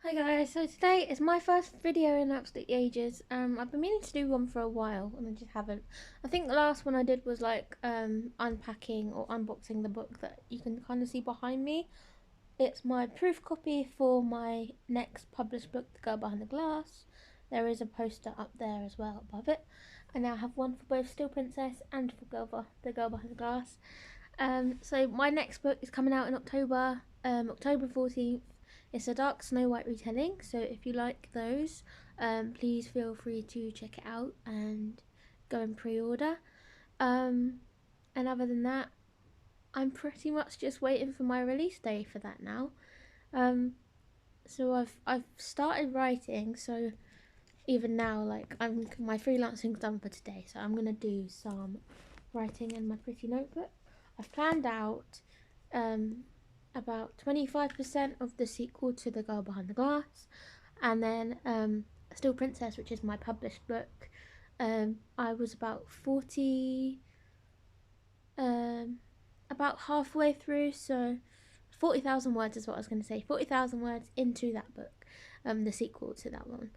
Hi guys, so today is my first video in absolutely ages. I've been meaning to do one for a while and I just haven't. I think the last one I did was like unpacking or unboxing the book that you can kind of see behind me. It's my proof copy for my next published book, The Girl Behind the Glass. There is a poster up there as well above it. I now have one for both Still Princess and for The Girl Behind the Glass. So my next book is coming out in October, October 14th. It's a dark Snow White retelling, so if you like those, please feel free to check it out and go and pre-order. Um, and other than that, I'm pretty much just waiting for my release day for that now. Um, so I've started writing, so even now, like my freelancing's done for today, so I'm gonna do some writing in my pretty notebook. I've planned out um, about 25% of the sequel to The Girl Behind the Glass, and then Still Princess, which is my published book. I was about 40, about halfway through, so 40,000 words is what I was going to say. 40,000 words into that book, the sequel to that one.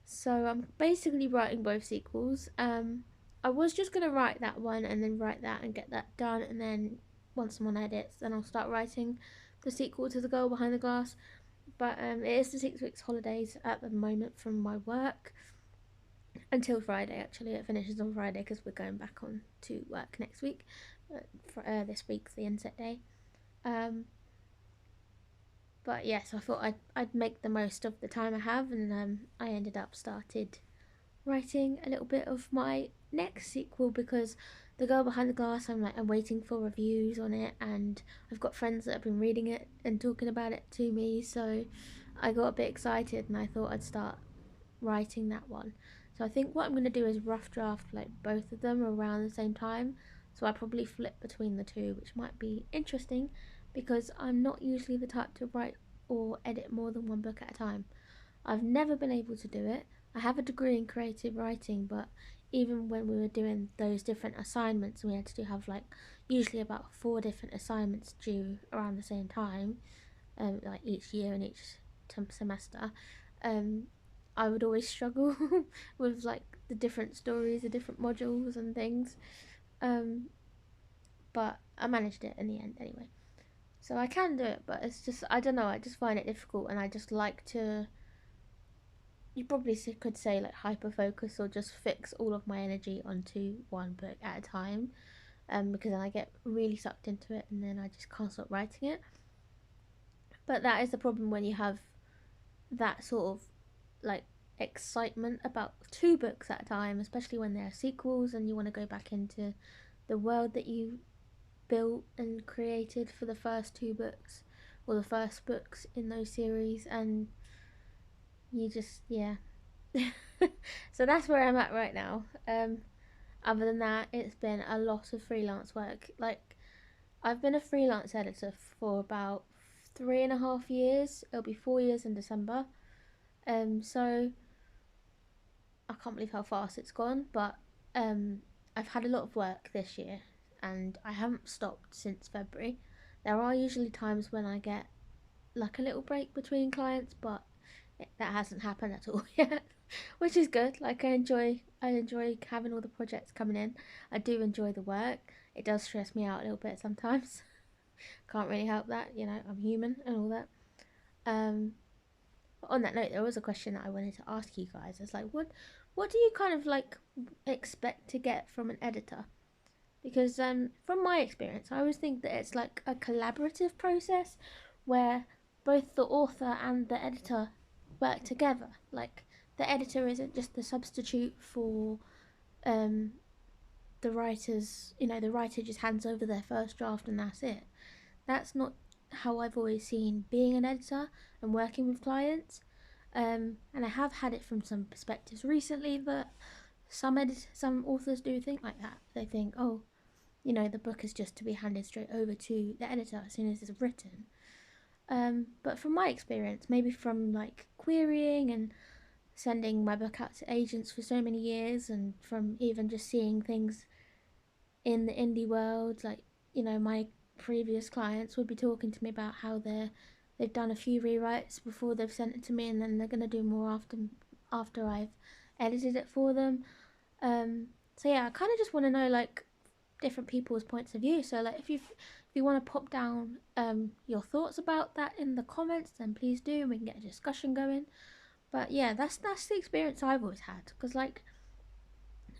So I'm basically writing both sequels. I was just gonna write that one and then write that and get that done, and then once I'm on edits, then I'll start writing the sequel to The Girl Behind the Glass. But it is the 6 weeks holidays at the moment from my work until Friday. Actually, it finishes on Friday because we're going back on to work next week. This week's the inset day. Um, but yes, I thought I'd make the most of the time I have, and I ended up started writing a little bit of my next sequel because The Girl Behind the Glass, I'm waiting for reviews on it, and I've got friends that have been reading it and talking about it to me, so I got a bit excited and I thought I'd start writing that one. So I think what I'm going to do is rough draft like both of them around the same time, so I probably flip between the two, which might be interesting because I'm not usually the type to write or edit more than one book at a time. I've never been able to do it. I have a degree in creative writing, but even when we were doing those different assignments, we had to have like usually about 4 different assignments due around the same time, like each year and each semester. Um, I would always struggle with like the different stories, the different modules and things. Um, but I managed it in the end anyway. So I can do it, but it's just I don't know. I just find it difficult, and I just like to, you probably could say like hyper focus or just fix all of my energy onto one book at a time, because then I get really sucked into it and then I just can't stop writing it. But that is the problem when you have that sort of like excitement about 2 books at a time, especially when they're sequels and you want to go back into the world that you built and created for the first 2 books or the first books in those series, and you just, yeah. So that's where I'm at right now. Other than that, it's been a lot of freelance work. Like, I've been a freelance editor for about 3.5 years. It'll be 4 years in December. So I can't believe how fast it's gone. But I've had a lot of work this year, and I haven't stopped since February. There are usually times when I get like a little break between clients, but that hasn't happened at all yet, which is good. Like I enjoy having all the projects coming in. I do enjoy the work. It does stress me out a little bit sometimes. Can't really help that, I'm human and all that. Um, but on that note, there was a question that I wanted to ask you guys. It's like, what do you kind of like expect to get from an editor? Because from my experience, I always think that it's like a collaborative process where both the author and the editor work together. Like the editor isn't just the substitute for um, the writers. The writer just hands over their first draft and that's it. That's not how I've always seen being an editor and working with clients. And I have had it from some perspectives recently that some authors do think like that. They think, oh, the book is just to be handed straight over to the editor as soon as it's written. But from my experience, maybe from like querying and sending my book out to agents for so many years, and from even just seeing things in the indie world, like, my previous clients would be talking to me about how they're they've done a few rewrites before they've sent it to me, and then they're gonna do more after I've edited it for them. So yeah, I kind of just want to know like different people's points of view. So like if you want to pop down your thoughts about that in the comments, then please do, and we can get a discussion going. But yeah, that's the experience I've always had, because like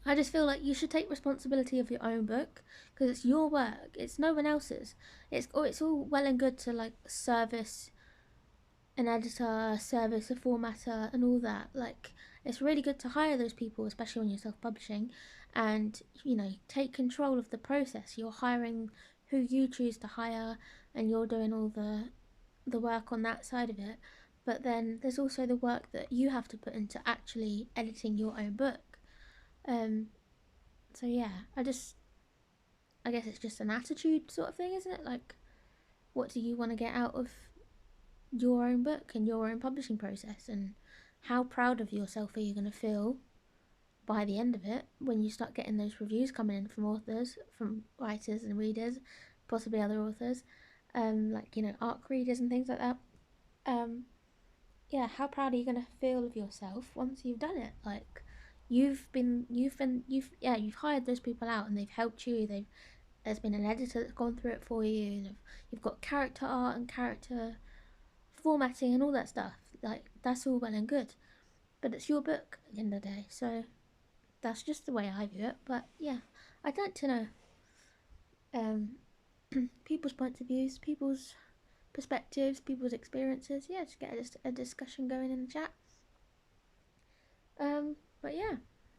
I just feel like you should take responsibility of your own book, because it's your work, it's no one else's. It's all well and good to like service an editor, service a formatter, and all that. Like, it's really good to hire those people, especially when you're self-publishing, and take control of the process. You're hiring who you choose to hire, and you're doing all the work on that side of it. But then there's also the work that you have to put into actually editing your own book. So yeah, I guess it's just an attitude sort of thing, isn't it? Like, what do you want to get out of your own book and your own publishing process, and how proud of yourself are you going to feel by the end of it when you start getting those reviews coming in from authors, from writers and readers, possibly other authors, like ARC readers and things like that. Yeah, how proud are you going to feel of yourself once you've done it? Like, you've hired those people out, and they've helped you. There's been an editor that's gone through it for you. You've got character art and character formatting and all that stuff. Like, that's all well and good, but it's your book at the end of the day. So that's just the way I view it. But yeah, I'd like to know people's points of views, people's perspectives, people's experiences. Yeah, just get a discussion going in the chat. But yeah,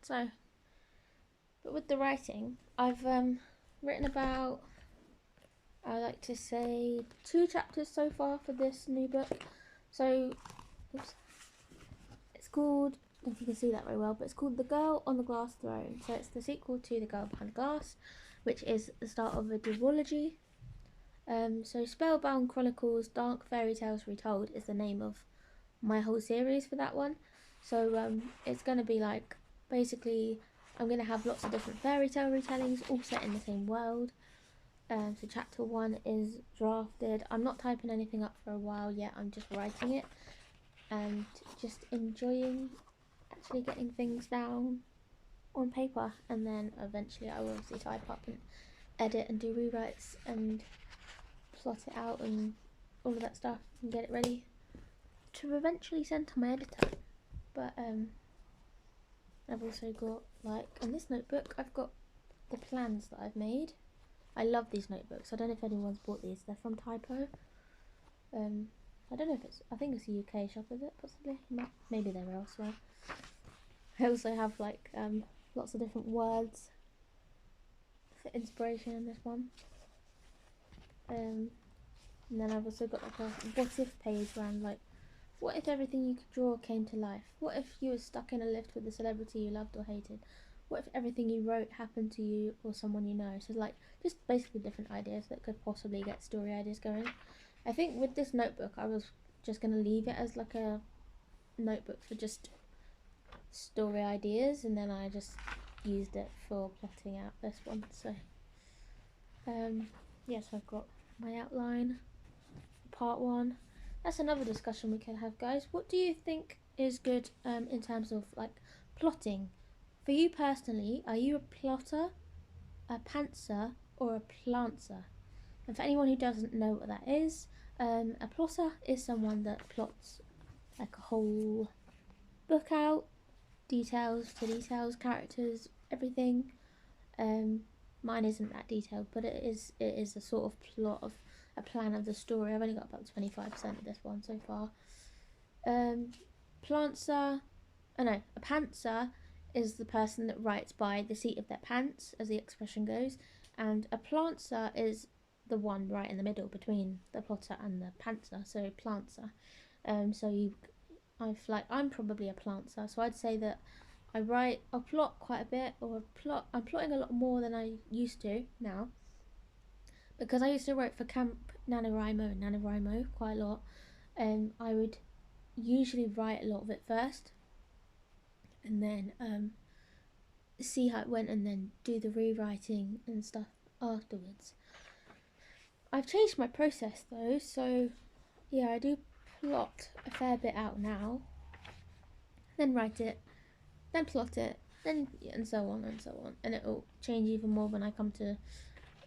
but with the writing, I've written about, I like to say, 2 chapters so far for this new book. So it's called, I don't know if you can see that very well, but it's called The Girl on the Glass Throne. So it's the sequel to The Girl Behind the Glass, which is the start of a duology. So Spellbound Chronicles Dark Fairy Tales Retold is the name of my whole series for that one. So it's going to be like, basically, I'm going to have lots of different fairy tale retellings all set in the same world. So chapter 1 is drafted. I'm not typing anything up for a while yet, I'm just writing it and just enjoying actually getting things down on paper, and then eventually I will obviously type up and edit and do rewrites and plot it out and all of that stuff and get it ready to eventually send to my editor. But I've also got, like, in this notebook I've got the plans that I've made. I love these notebooks. I don't know if anyone's bought these. They're from Typo. I don't know if I think it's a UK shop, is it? Possibly. Maybe they're elsewhere. I also have like lots of different words for inspiration in this one. And then I've also got like a what if page where I'm like, what if everything you could draw came to life? What if you were stuck in a lift with a celebrity you loved or hated? What if everything you wrote happened to you or someone you know? So like, just basically different ideas that could possibly get story ideas going. I think with this notebook I was just going to leave it as like a notebook for just story ideas, and then I just used it for plotting out this one. So yes, I've got my outline, part 1. That's another discussion we can have, guys. What do you think is good in terms of like plotting? For you personally, are you a plotter, a pantser, or a plantser? And for anyone who doesn't know what that is, a plotter is someone that plots like a whole book out, details to details, characters, everything. Mine isn't that detailed, but it is a sort of plot of a plan of the story. I've only got about 25% of this one so far. Plantser, a pantser is the person that writes by the seat of their pants, as the expression goes, and a plantser is the one right in the middle between the plotter and the pantser, so plantser. I'm probably a plantser, so I'd say that I'll plot quite a bit, or I'm plotting a lot more than I used to now, because I used to write for Camp NaNoWriMo and NaNoWriMo quite a lot, and I would usually write a lot of it first, and then see how it went, and then do the rewriting and stuff afterwards. I've changed my process though, so yeah, I do plot a fair bit out now, then write it, then plot it, then and so on and so on, and it'll change even more when I come to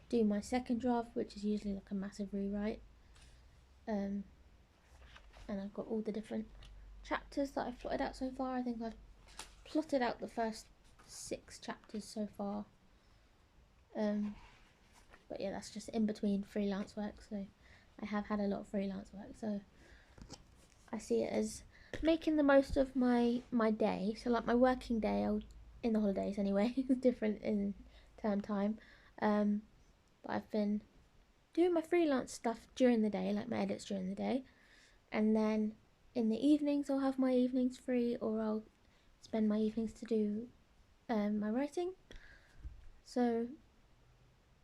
do my second draft, which is usually like a massive rewrite. And I've got all the different chapters that I've plotted out so far. I think I've plotted out the first 6 chapters so far. But yeah, that's just in between freelance work, so I have had a lot of freelance work, so I see it as making the most of my day. So like my working day, in the holidays anyway, it's different in term time. But I've been doing my freelance stuff during the day, like my edits during the day, and then in the evenings I'll have my evenings free, or I'll spend my evenings to do my writing. So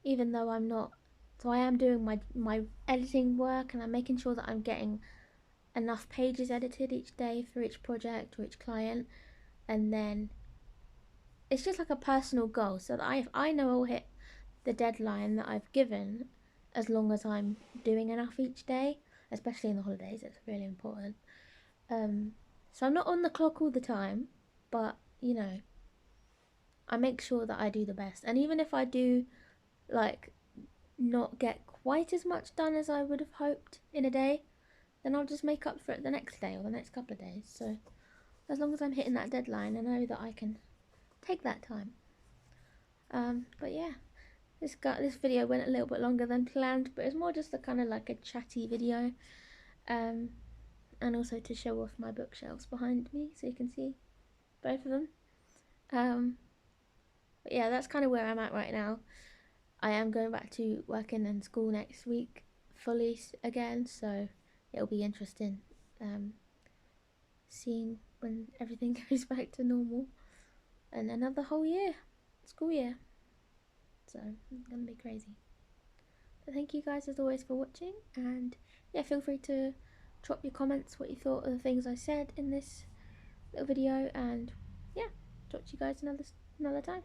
even though I'm not, so I am doing my editing work, and I'm making sure that I'm getting enough pages edited each day for each project or each client, and then it's just like a personal goal, so that I know I'll hit the deadline that I've given as long as I'm doing enough each day, especially in the holidays. It's really important. So I'm not on the clock all the time, but you know, I make sure that I do the best. And even if I do like not get quite as much done as I would have hoped in a day, then I'll just make up for it the next day or the next couple of days. So as long as I'm hitting that deadline, I know that I can take that time. But yeah, this video went a little bit longer than planned, but it's more just a kind of like a chatty video, and also to show off my bookshelves behind me so you can see both of them. But yeah, that's kind of where I'm at right now. I am going back to working and school next week fully again, so it'll be interesting seeing when everything goes back to normal, and another whole year, school year. So it's gonna be crazy. But thank you guys as always for watching, and yeah, feel free to drop your comments what you thought of the things I said in this little video, and yeah, talk to you guys another time.